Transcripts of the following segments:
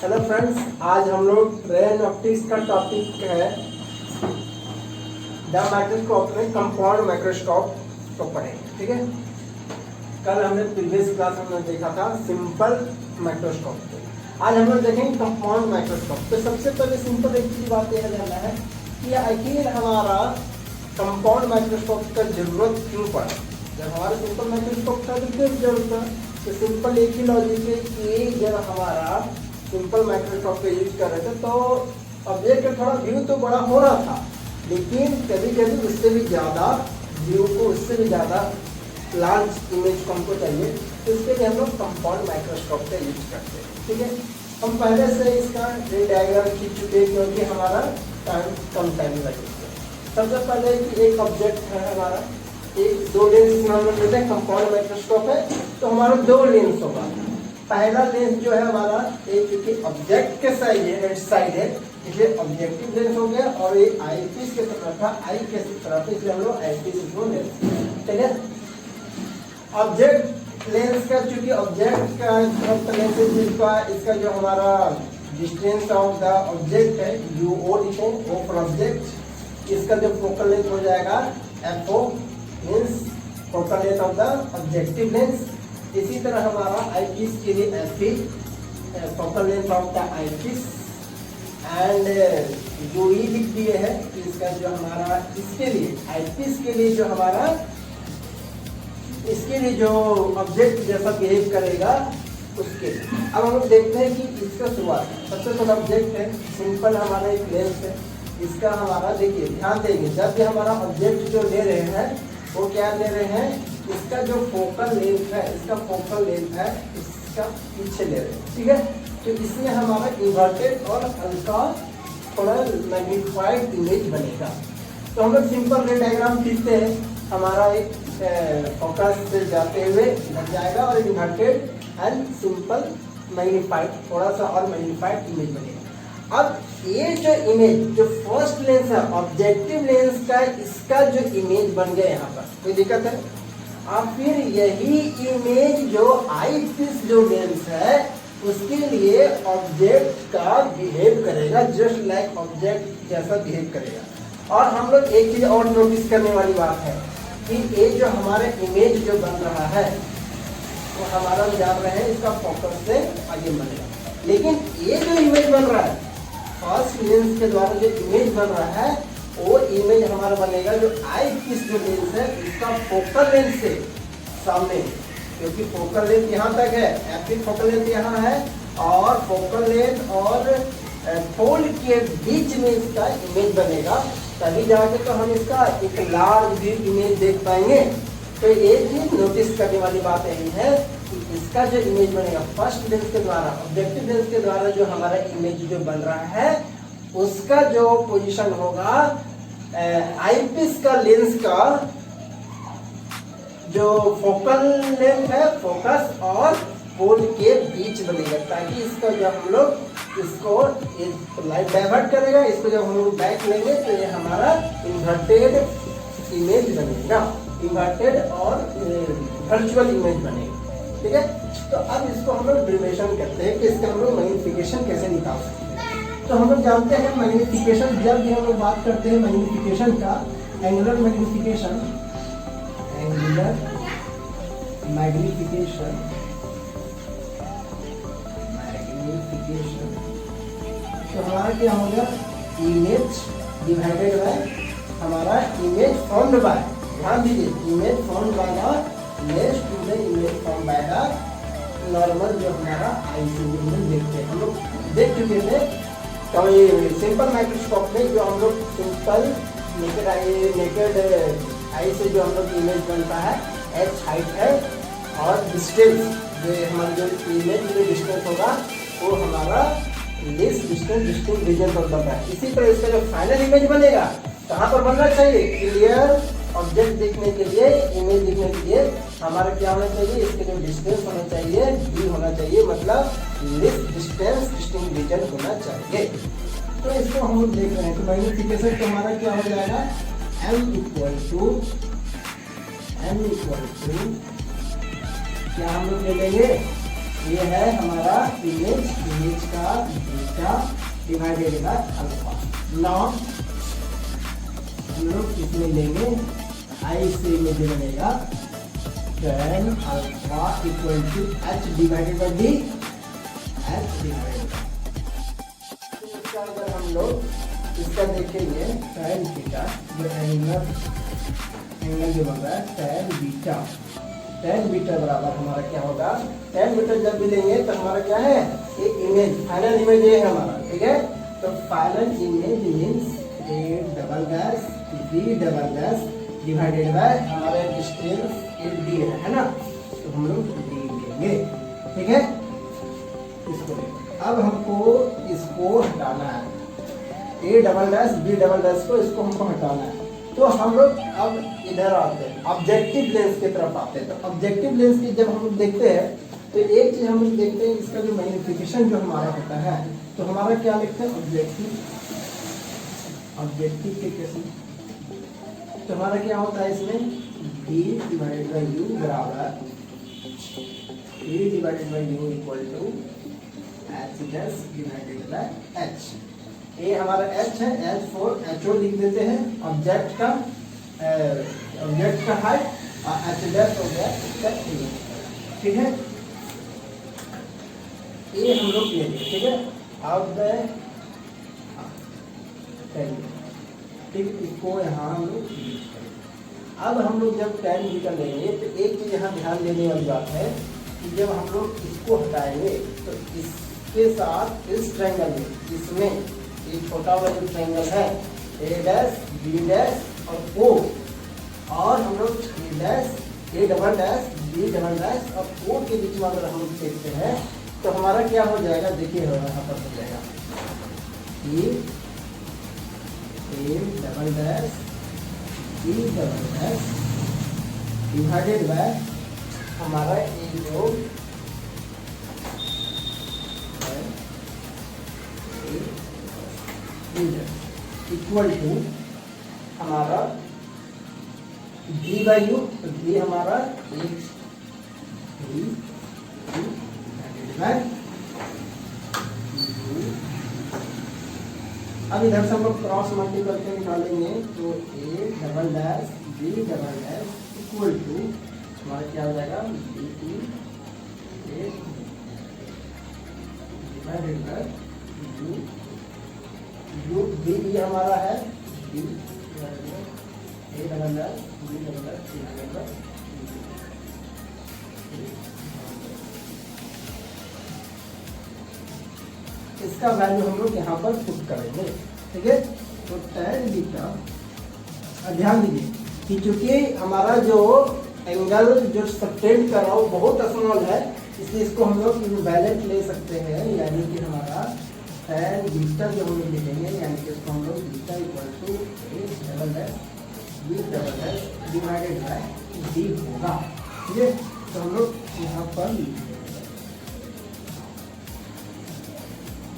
Hello friends, आज हम लोग रेन ऑप्टिक्स का टॉपिक है द माइक्रोस्कोप में कंपाउंड माइक्रोस्कोप को पढ़ेंगे। ठीक है, कल हमने प्रीवियस क्लास में देखा था सिंपल माइक्रोस्कोप। आज हम लोग देखेंगे कंपाउंड माइक्रोस्कोप। तो सबसे पहले सिंपल एक चीज बात यह जानना है कि आखिर हमारा कंपाउंड माइक्रोस्कोप का जरूरत क्यों पड़ा। जब हमारा सिंपल माइक्रोस्कोप था तो क्यों जरूरत था। तो सिंपल एक ही लॉजिक है कि जब हमारा सिंपल माइक्रोस्कोप का यूज कर रहे थे तो ऑब्जेक्ट का थोड़ा व्यू तो बड़ा हो रहा था, लेकिन कभी कभी उससे भी ज़्यादा व्यू को, उससे भी ज़्यादा लार्ज इमेज को हमको चाहिए। तो इसके लिए हम लोग कंपाउंड माइक्रोस्कोप का यूज करते हैं। ठीक है, हम पहले से इसका डायग्राम खींच चुके हैं क्योंकि हमारा टाइम कम टाइम लगेगा। सबसे पहले कि एक ऑब्जेक्ट है हमारा, एक दो लेंस हम लोग लेते हैं। कंपाउंड माइक्रोस्कोप है तो हमारा दो लेंस होगा। पहला लेंस जो है हमारा एक, क्योंकि ऑब्जेक्ट के साइड है, हेड साइड है, इसलिए ऑब्जेक्टिव लेंस हो गया, और ये आई पीस के तरफ था, आई के तरफ, इसलिए हम लोग आई पीस इसको लेंस। ठीक है, ऑब्जेक्ट लेंस का, चूंकि ऑब्जेक्ट का लेंस इसका जो हमारा डिस्टेंस ऑफ द ऑब्जेक्ट है यू ओ लिखो, ओ फॉर ऑब्जेक्ट, इसका जो फोकल लेंथ हो जाएगा F O, means focal length of the objective lens. इसी तरह हमारा आई पीस के लिए F E, focal length of the eyepiece, and जो ई लिख दिए है इसका जो हमारा, इसके लिए आई पीस के लिए जो हमारा, इसके लिए जो ऑब्जेक्ट जैसा बिहेव करेगा उसके लिए। अब हम लोग देखते हैं कि इसका शुरुआत, सबसे पहला ऑब्जेक्ट है, सिंपल हमारा एक लेंस है। इसका हमारा देखिए, ध्यान देंगे, जब भी हमारा ऑब्जेक्ट जो ले रहे हैं वो क्या ले रहे हैं, इसका जो फोकल लेंथ है, इसका फोकल लेंथ है इसका पीछे ले रहे हैं। ठीक है, तो इसमें हमारा इन्वर्टेड और हल्का थोड़ा मैग्नीफाइड इमेज बनेगा। तो हम लोग सिंपल रे डायग्राम खींचते हैं, हमारा एक फोकस से जाते हुए लग जाएगा और इन्वर्टेड एंड सिंपल मैग्नीफाइड, थोड़ा सा और मैग्नीफाइड इमेज बनेगा। अब ये जो इमेज, जो फर्स्ट लेंस है ऑब्जेक्टिव लेंस का, इसका जो इमेज बन गया यहाँ पर, कोई दिक्कत है। अब फिर यही इमेज जो आई पीस जो लेंस है उसके लिए ऑब्जेक्ट का बिहेव करेगा, जस्ट लाइक ऑब्जेक्ट जैसा बिहेव करेगा। और हम लोग एक चीज और नोटिस करने वाली बात है कि ये जो हमारा इमेज जो बन रहा है वो हमारा जान रहे हैं इसका फोकस से आगे बनेगा, लेकिन ये जो इमेज बन रहा है फर्स्ट लेंस के द्वारा जो इमेज बन रहा है वो इमेज हमारा बनेगा जो आई पीस जो लेंस है इसका फोकल लेंथ से सामने, क्योंकि फोकल लेंथ यहाँ तक है, एफ फोकल लेंथ यहाँ है, और फोकल लेंथ और फोल्ड के बीच में इसका इमेज बनेगा, तभी जाके तो हम इसका एक लार्ज व्यू इमेज देख पाएंगे। तो एक चीज नोटिस करने वाली बात यही है कि इसका जो इमेज बनेगा फर्स्ट लेंस के द्वारा, ऑब्जेक्टिव लेंस के द्वारा जो हमारा इमेज जो बन रहा है उसका जो पोजीशन होगा आईपीस का लेंस का जो फोकल लेंथ है, फोकस और पोल के बीच बनेगा, ताकि इसका जब हम लोग इसको लाइट डाइवर्ट करेगा, इसको जब हम लोग बैक लेंगे तो ये हमारा इन्वर्टेड इमेज बनेगा, इन्वर्टेड और वर्चुअल इमेज बनेगा। ठीक है, तो अब इसको हम लोग डेरिवेशन करते हैं कि इसका हम लोग मैग्नीफिकेशन कैसे निकाल सकते हैं। तो हम लोग जानते हैं मैग्नीफिकेशन, जब भी हम लोग बात करते हैं मैग्नीफिकेशन का, angular magnification, angular magnification, magnification, तो हमारा क्या हो गया, इमेज डिवाइडेड बाय हमारा इमेज फॉर्म्ड बाय, ध्यान दीजिए, image formed by the lens to the image formed by the normal जो हमारा आई से देखते हैं, हम लोग देख चुके थे। तो ये सिंपल माइक्रोस्कोप में जो हम लोग सिंपल नेकेड आई से जो हम लोग इमेज बनता है, एच हाइट है और डिस्टेंस जो हमारा जो इमेज जो डिस्टेंस होगा वो हमारा लेस डिस्टेंस रीजन पर बनता है। इसी तरह इसका जो फाइनल इमेज बनेगा कहाँ पर बनना चाहिए, क्लियर ऑब्जेक्ट देखने के लिए, इमेज देखने के लिए हमारा क्या होना चाहिए, इसके जो डिस्टेंस होना चाहिए डी होना चाहिए, मतलब लेस डिस्टेंस डिस्टिंक्ट रीजन होना चाहिए। तो इसको हम लोग देख रहे हैं, तो मैग्नीफिकेशन तो हमारा क्या हो जाएगा, m इक्वल टू क्या हम लोग ले लेंगे, ये है हमारा इमेज का beta divided by alpha. Now हम लोग इसमें लेंगे आई से इमेज बनेगा tan alpha equal to h divided by d, h divided by. इसका अगर हम लोग इसका देखेंगे tan थीटा जो एंगल जो बन रहा है tan बीटा बराबर हमारा क्या होगा, tan बीटा जब भी लेंगे तो हमारा क्या है, एक इमेज फाइनल इमेज ये है हमारा, ठीक है। तो final image means a double dash b double dash divided bye हमारे डिस्टेंस d है ना, तो हम लोग d लेंगे, ठीक है। इसको अब हमको इसको हटाना है, a double dash b double dash को इसको हमको हटाना है। तो हम लोग अब इधर आते हैं, ऑब्जेक्टिव लेंस की तरफ आते हैं। तो ऑब्जेक्टिव लेंस की जब हम लोग देखते हैं तो एक चीज हम लोग देखते हैं, इसका जो मैग्निफिकेशन जो हमारा होता है, तो हमारा क्या लिखते हैं, ऑब्जेक्टिव के कैसे, तो हमारा क्या होता है इसमें d डिवाइडेड बाई u बराबर d divided by u equal to h dash divided by h। ये हमारा h है, h लिख देते हैं ऑब्जेक्ट का हाइट, और h डैश हो गया इसका एरिया, ठीक है। ये हम लोग ले लिए, ठीक है। अब ठीक, इसको यहाँ हम लोग अब हम लोग जब tan बीटा लेंगे तो एक चीज यहाँ ध्यान देने वाली बात है कि जब हम लोग इसको हटाएंगे तो इसके साथ इस ट्रायंगल में, इसमें ये छोटा वाला जो ट्रायंगल है a डैश b डैश और o, और हम लोग a dash a double dash b double dash और o के बीच में अगर हम लोग देखते हैं तो हमारा क्या हो जाएगा, देखिए यहाँ पर हो जाएगा a double dash b double dash divided by हमारा ये जो इक्वल टू हमारा d बाई यू, तो d हमारा अब इधर से हम लोग क्रॉस मल्टी करके निकालेंगे तो a double dash b double dash equal to हमारा क्या हो जाएगा, डिवाइडेड बाय u b हमारा है b a double dash b double dash divided by इसका वैल्यू हम लोग यहाँ पर पुट करेंगे, ठीक है। तो tan बीटा, ध्यान दीजिए कि चूंकि हमारा जो एंगल जो सबटेंड कर रहा है वो बहुत स्मॉल है, इसलिए इसको हम लोग इनवैलेंट ले सकते हैं, यानी कि हमारा tan बीटा जो हम लोग लिखेंगे, यानी कि इसको हम लोग beta equal to a double dash b double dash divided by d होगा, ठीक है। तो हम लोग यहाँ पर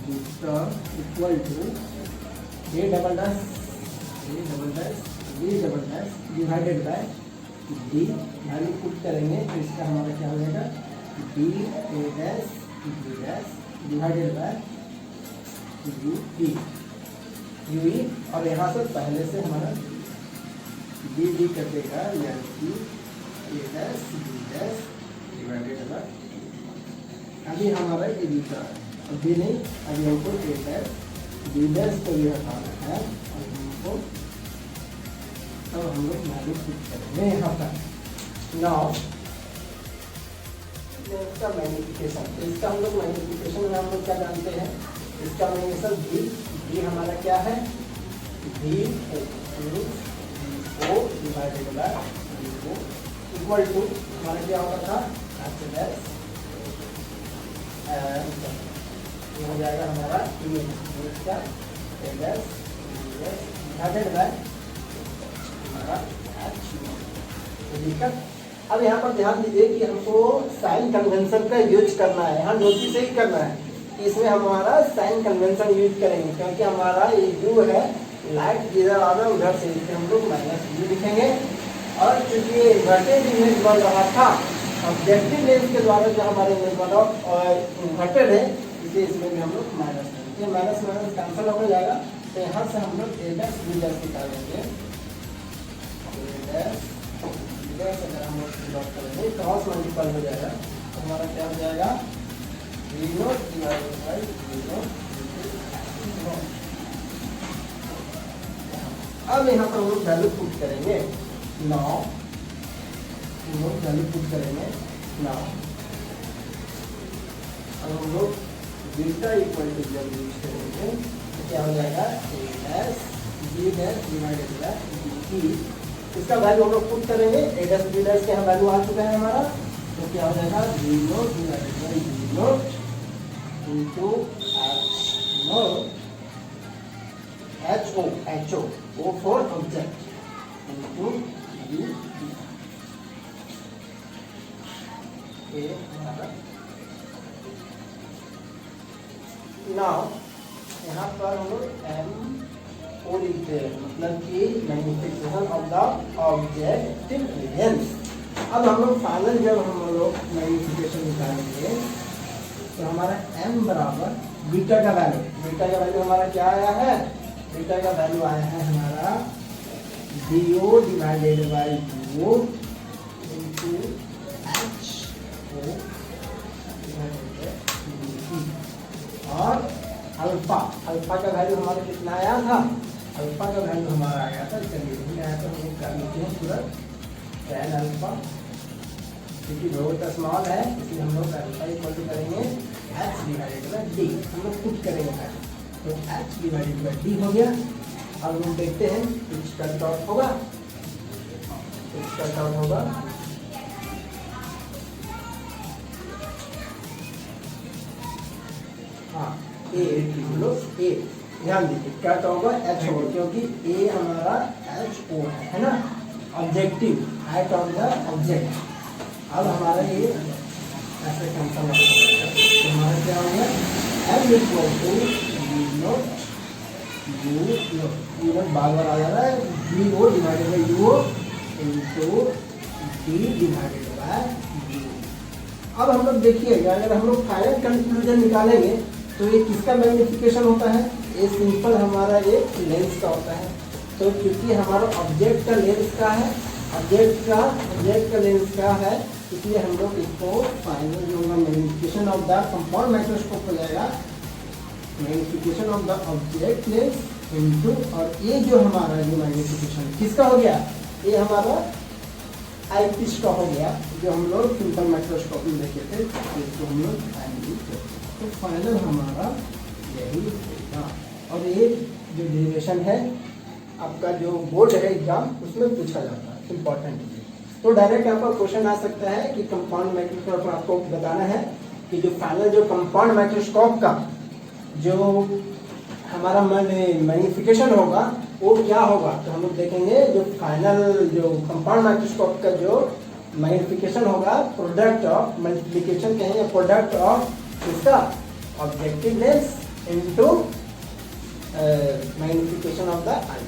beta equal to a double dash b double dash divided by d value put करेंगे तो इसका हमारा क्या हो जाएगा, d a dash b dash divided by u e, और यहाँ से पहले से हमारा d कर देगा, यानी कि a dash b dash divided bye, अभी हमारा ये बीटा है, अभी नहीं, अभी हमको a डैश b डैश को भी हटाना है, और हमको तब हम लोग वैल्यू पुट करेंगे यहाँ पर। नाउ इसका मैग्निफिकेशन, इसका हम लोग मैग्निफिकेशन में हम लोग क्या जानते हैं, इसका मैग्निफिकेशन b हमारा क्या है, b o divided by o equal to हमारा क्या होता था, h डैश ये हो जाएगा हमारा इमेज का a डैश डिवाइडेड बाय हमारा h। दिक्कत अब यहाँ पर ध्यान दीजिए कि हमको साइन कन्वेंशन का यूज करना है, यहाँ नोटिस ही करना है कि इसमें हमारा साइन कन्वेंशन यूज करेंगे, क्योंकि हमारा ये यू है, लाइट जिधर आ रहा है उधर से, इसलिए हम लोग माइनस यू लिखेंगे। और चूंकि ये इन्वर्टेड इमेज बन रहा था ऑब्जेक्टिव लेंस के द्वारा जो हमारे इन्वर्टेड है, इसे इसमें भी हम लोग माइनस करेंगे। ये माइनस माइनस कैंसिल हो जाएगा, तो यहाँ से हम लोग ए डैश बी डैश निकालेंगे। अगर हम लोग प्लॉट करेंगे क्रॉस मल्टीपल हो जाएगा, तो हमारा क्या हो जाएगा, V naught divided by V naught. अब यहाँ पर हम लोग वैल्यू पुट करेंगे 9, हम लोग वैल्यू पुट करेंगे 9। अब हम लोग बीटा इक्वल टू जब यूज करेंगे तो क्या हो जाएगा, A dash B dash divided by B. इसका वैल्यू हम लोग पुट करेंगे, ए डैश बी डैश के यहाँ वैल्यू आ चुका है हमारा, तो क्या हो जाएगा, B naught divided by B naught into H naught, H O for object into B. Now यहाँ पर हम लोग एम ओ लिखते हैं, मतलब कि magnification of the objective lens. अब हम लोग फाइनल जब हम लोग मैग्निफिकेशन निकालेंगे तो हमारा m बराबर बीटा का वैल्यू हमारा क्या आया है, बीटा का वैल्यू आया है हमारा DO divided by DO into और अल्फा का वैल्यू हमारा कितना आया था, अल्फा का वैल्यू हमारा आया था, चलिए नहीं आया तो हम लोग कर लेते हैं तुरंत tan अल्फा, क्योंकि बहुत स्मॉल है इसलिए हम लोग अल्फा इक्वल टू करेंगे h डिवाइडेड बाई d। हम लोग पुट करेंगे तो h डिवाइडेड बाई d हो गया। अब हम देखते हैं कुछ कट आउट होगा, हाँ ए ध्यान दीजिए क्या होगा, एच होगा, क्योंकि ए हमारा एच ओ है ना, objective height of the object. अब हमारा ये ऐसे कैंसल हो जाएगा, तो हमारा क्या हो गया, M equal to B naught U naught bar आ जा रहा है, B O divided by U into D divided by U. अब हम लोग देखिएगा, अगर हम लोग फाइनल कंक्लूजन निकालेंगे तो ये किसका मैग्निफिकेशन होता है, ये सिंपल हमारा एक लेंस का होता है। तो क्योंकि हमारा ऑब्जेक्ट का लेंस का है, ऑब्जेक्ट का लेंस का है, इसलिए हम लोग इसको फाइनल जो होगा magnification of the compound microscope हो जाएगा, magnification of the object lens into, और ये जो हमारा जो मैग्निफिकेशन किसका हो गया, ये हमारा आई पीस का हो गया, जो हम लोग सिंपल माइक्रोस्कोप में देखे थे, इसको हम लोग तो फाइनल हमारा यही होगा। और ये जो डेरिवेशन है आपका जो बोर्ड है एग्जाम उसमें पूछा जाता है, इम्पोर्टेंट है। तो डायरेक्ट आपका क्वेश्चन आ सकता है कि कंपाउंड माइक्रोस्कोप आपको बताना है कि जो फाइनल जो कंपाउंड माइक्रोस्कोप का जो हमारा मैग्निफिकेशन होगा वो क्या होगा। तो हम लोग देखेंगे जो फाइनल जो कंपाउंड माइक्रोस्कोप का जो मैग्निफिकेशन होगा, प्रोडक्ट ऑफ मल्टीप्लिकेशन कहेंगे, प्रोडक्ट ऑफ इसका objective lens into magnification of the I.